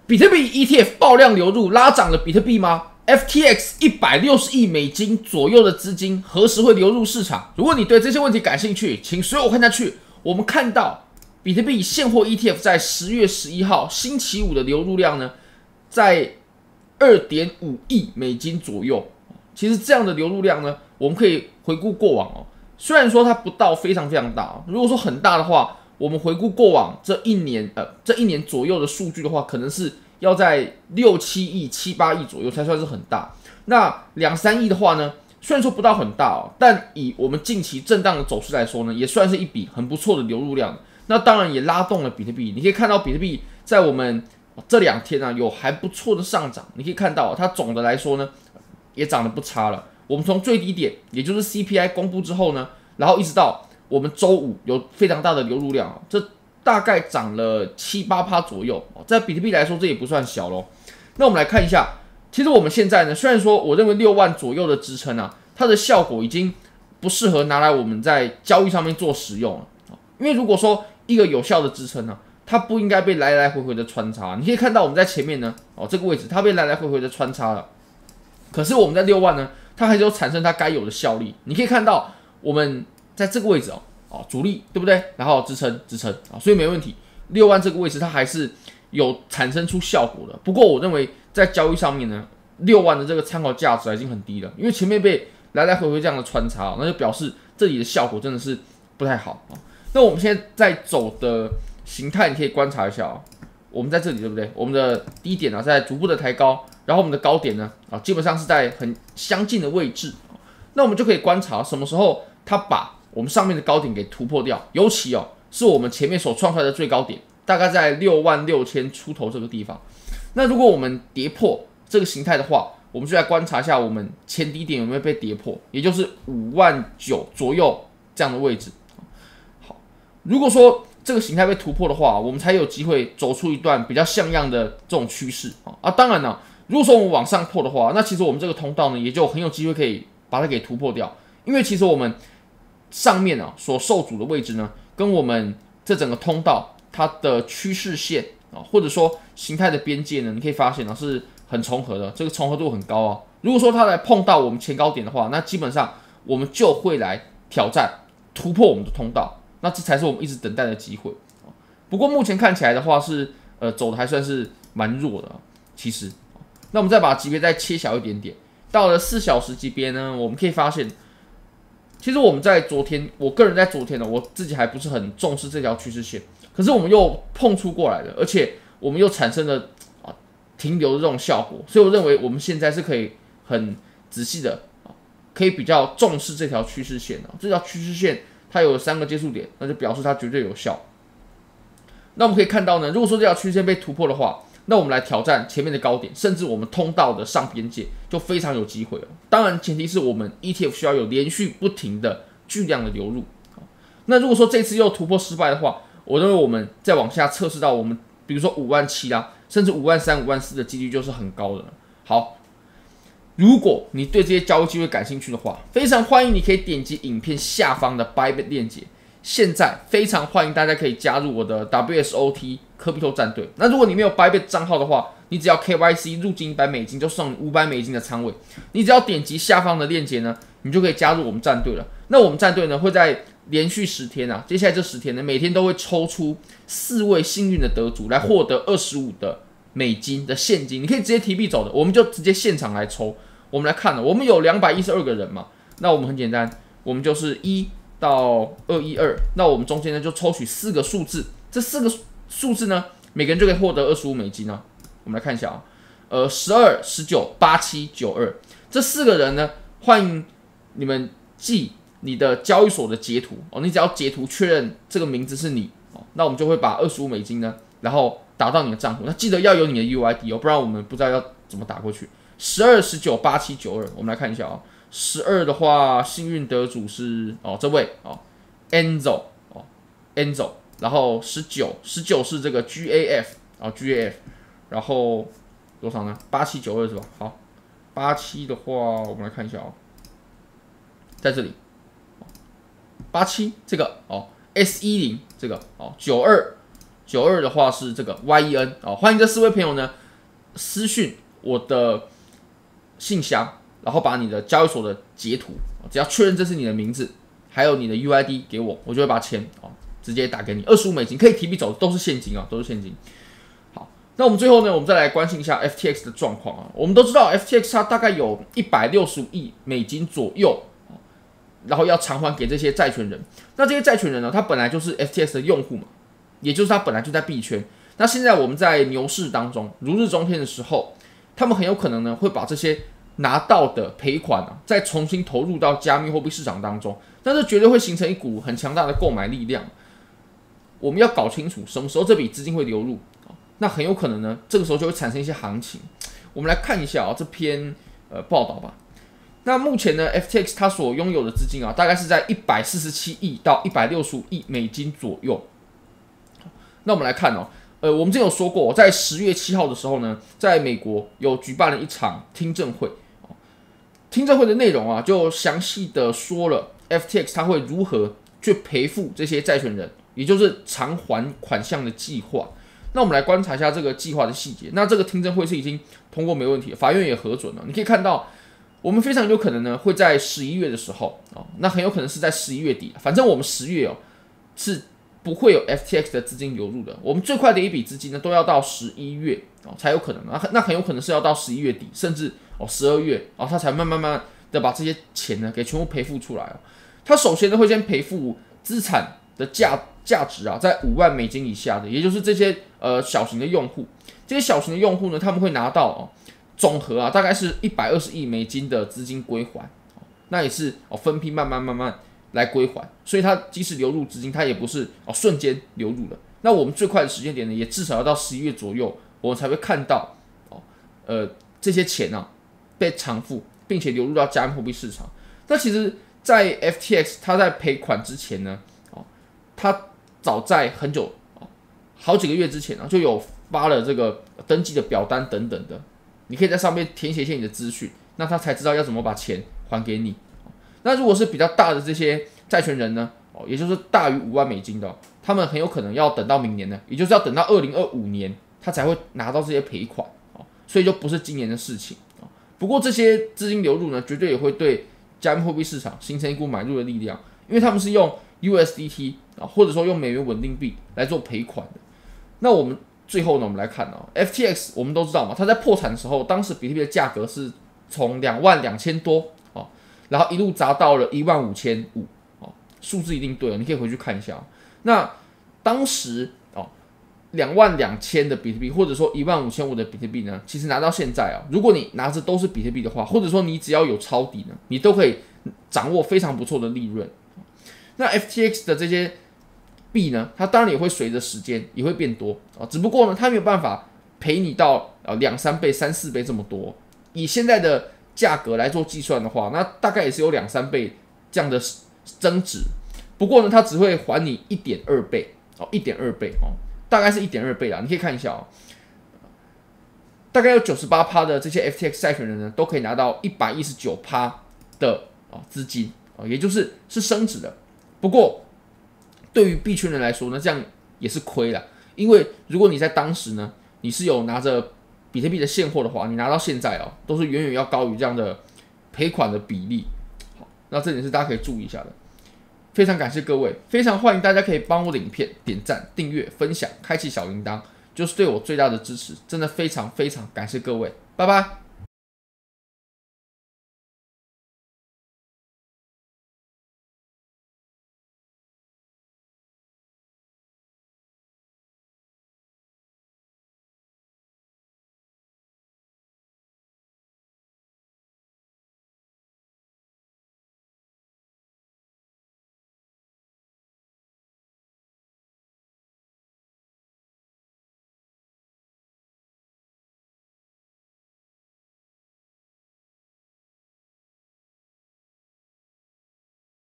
比特币 ETF 爆量流入，拉涨了比特币吗？FTX 160亿美金左右的资金何时会流入市场？如果你对这些问题感兴趣，请随我看下去。我们看到比特币现货 ETF 在10月11号星期五的流入量呢，在2.5亿美金左右。其实这样的流入量呢，我们可以回顾过往哦。虽然说它不到非常非常大，如果说很大的话，我们回顾过往这一年左右的数据的话，可能是要在6、7亿、7、8亿左右才算是很大。那2、3亿的话呢，虽然说不到很大哦，但以我们近期震荡的走势来说呢，也算是一笔很不错的流入量。那当然也拉动了比特币。你可以看到比特币在我们这2天啊有还不错的上涨。你可以看到它总的来说呢，也涨得不差了。我们从最低点，也就是 CPI 公布之后呢，然后一直到我们周五有非常大的流入量，这大概涨了7、8% 左右。在比特币来说，这也不算小咯。那我们来看一下，其实我们现在呢，虽然说我认为6万左右的支撑啊，它的效果已经不适合拿来我们在交易上面做使用了。因为如果说一个有效的支撑呢，它不应该被来来回回的穿插。你可以看到我们在前面呢，这个位置它被来来回回的穿插了。可是我们在6万呢，它还是有产生它该有的效力。你可以看到我们在这个位置阻力对不对？然后支撑所以没问题。6万这个位置它还是有产生出效果的。不过我认为在交易上面呢，6万的这个参考价值已经很低了，因为前面被来来回回这样的穿插，那就表示这里的效果真的是不太好。那我们现在在走的形态，你可以观察一下我们在这里对不对？我们的低点在逐步的抬高，然后我们的高点呢基本上是在很相近的位置。那我们就可以观察什么时候它把我们上面的高点给突破掉，尤其是我们前面所创出来的最高点，大概在66000出头这个地方。那如果我们跌破这个形态的话，我们就来观察一下我们前低点有没有被跌破，也就是59000左右这样的位置。好，如果说这个形态被突破的话，我们才有机会走出一段比较像样的这种趋势当然了，如果说我们往上破的话，那其实我们这个通道呢，也就很有机会可以把它给突破掉。因为其实我们上面所受阻的位置呢，跟我们这整个通道它的趋势线或者说形态的边界呢，你可以发现是很重合的，这个重合度很高如果说它来碰到我们前高点的话，那基本上我们就会来挑战突破我们的通道，那这才是我们一直等待的机会。不过目前看起来的话是走的还算是蛮弱的其实。那我们再把级别再切小一点点，到了4小时级别呢，我们可以发现，其实我们在昨天，我个人在昨天呢，我自己还不是很重视这条趋势线，可是我们又碰出过来了，而且我们又产生了停留的这种效果，所以我认为我们现在是可以很仔细的可以比较重视这条趋势线这条趋势线它有3个接触点，那就表示它绝对有效。那我们可以看到呢，如果说这条趋势线被突破的话，那我们来挑战前面的高点，甚至我们通道的上边界就非常有机会了。当然前提是我们 ETF 需要有连续不停的巨量的流入。那如果说这次又突破失败的话，我认为我们再往下测试到我们比如说57000啦，甚至53000、54000的几率就是很高的了。好，如果你对这些交易机会感兴趣的话，非常欢迎你可以点击影片下方的 Bybit 链接。现在非常欢迎大家可以加入我的 WSOT 科比托战队。那如果你没有 Bybit 账号的话，你只要 KYC 入金$100就送你$500的仓位。你只要点击下方的链接呢，你就可以加入我们战队了。那我们战队呢会在连续10天接下来这10天呢，每天都会抽出4位幸运的得主来获得$25的现金，你可以直接提币走的，我们就直接现场来抽。我们来看我们有212个人嘛，那我们很简单，我们就是1到212，那我们中间呢就抽取4个数字，这4个数字呢，每个人就可以获得$25我们来看一下12、19、87、92，这4个人呢，欢迎你们寄你的交易所的截图你只要截图确认这个名字是你那我们就会把$25呢，然后打到你的账户。那记得要有你的 UID不然我们不知道要怎么打过去。12、19、87、92，我们来看一下12的话，幸运得主是这位Enzo 然后19是这个 GAF GAF， 然后多少呢？87、92是吧？好，87的话我们来看一下在这里87这个S10这个92 92的话是这个 YEN 欢迎这4位朋友呢私讯我的信箱，然后把你的交易所的截图，只要确认这是你的名字，还有你的 UID 给我，我就会把钱直接打给你，$25可以提币走，都是现金都是现金。好，那我们最后呢，我们再来关心一下 FTX 的状况我们都知道 FTX 它大概有$165亿左右，然后要偿还给这些债权人。那这些债权人呢，他本来就是 FTX 的用户嘛，也就是他本来就在币圈。那现在我们在牛市当中如日中天的时候，他们很有可能呢会把这些拿到的赔款再重新投入到加密货币市场当中，那这绝对会形成一股很强大的购买力量。我们要搞清楚什么时候这笔资金会流入，那很有可能呢，这个时候就会产生一些行情。我们来看一下这篇报道吧。那目前呢 ，FTX 它所拥有的资金大概是在$147亿到$165亿左右。那我们来看我们之前有说过，在10月7号的时候呢，在美国有举办了一场听证会。听证会的内容就详细的说了 FTX 它会如何去赔付这些债权人，也就是偿还款项的计划。那我们来观察一下这个计划的细节。那这个听证会是已经通过没问题，法院也核准了。你可以看到，我们非常有可能呢会在11月的时候那很有可能是在11月底，反正我们10月是不会有 FTX 的资金流入的。我们最快的一笔资金呢，都要到11月才有可能。那很有可能是要到11月底，甚至12月它才慢慢的把这些钱呢给全部赔付出来。它首先呢会先赔付资产的价值在$5万以下的，也就是这些小型的用户。这些小型的用户呢，他们会拿到总和大概是$120亿的资金归还。那也是分批慢慢来归还，所以它即使流入资金，它也不是瞬间流入了。那我们最快的时间点呢，也至少要到11月左右，我们才会看到这些钱被偿付，并且流入到加密货币市场。那其实，在 FTX 它在赔款之前呢，它早在很久好几个月之前就有发了这个登记的表单等等的，你可以在上面填写一些你的资讯，那他才知道要怎么把钱还给你。那如果是比较大的这些债权人呢，也就是大于$5万的，他们很有可能要等到明年呢，也就是要等到2025年，他才会拿到这些赔款，所以就不是今年的事情。不过这些资金流入呢，绝对也会对加密货币市场形成一股买入的力量，因为他们是用 USDT 或者说用美元稳定币来做赔款的。那我们最后呢，我们来看FTX 我们都知道嘛，它在破产的时候，当时比特币的价格是从22000多然后一路砸到了15500数字一定对了，你可以回去看一下。那当时22000的比特币，或者说15500的比特币呢，其实拿到现在如果你拿着都是比特币的话，或者说你只要有抄底呢，你都可以掌握非常不错的利润。那 FTX 的这些币呢，它当然也会随着时间也会变多只不过呢，它没有办法赔你到2-3倍、3-4倍这么多。以现在的价格来做计算的话，那大概也是有2-3倍这样的增值。不过呢，它只会还你1.2倍1.2倍大概是1.2倍啦。你可以看一下大概有98%的这些 FTX 债权人呢，都可以拿到119%的资金也就是升值的。不过对于币圈人来说呢，这样也是亏啦，因为如果你在当时呢，你是有拿着比特币的现货的话，你拿到现在都是远远要高于这样的赔款的比例。好，那这点是大家可以注意一下的。非常感谢各位，非常欢迎大家可以帮我的影片点赞、订阅、分享、开启小铃铛，就是对我最大的支持。真的非常非常感谢各位，拜拜。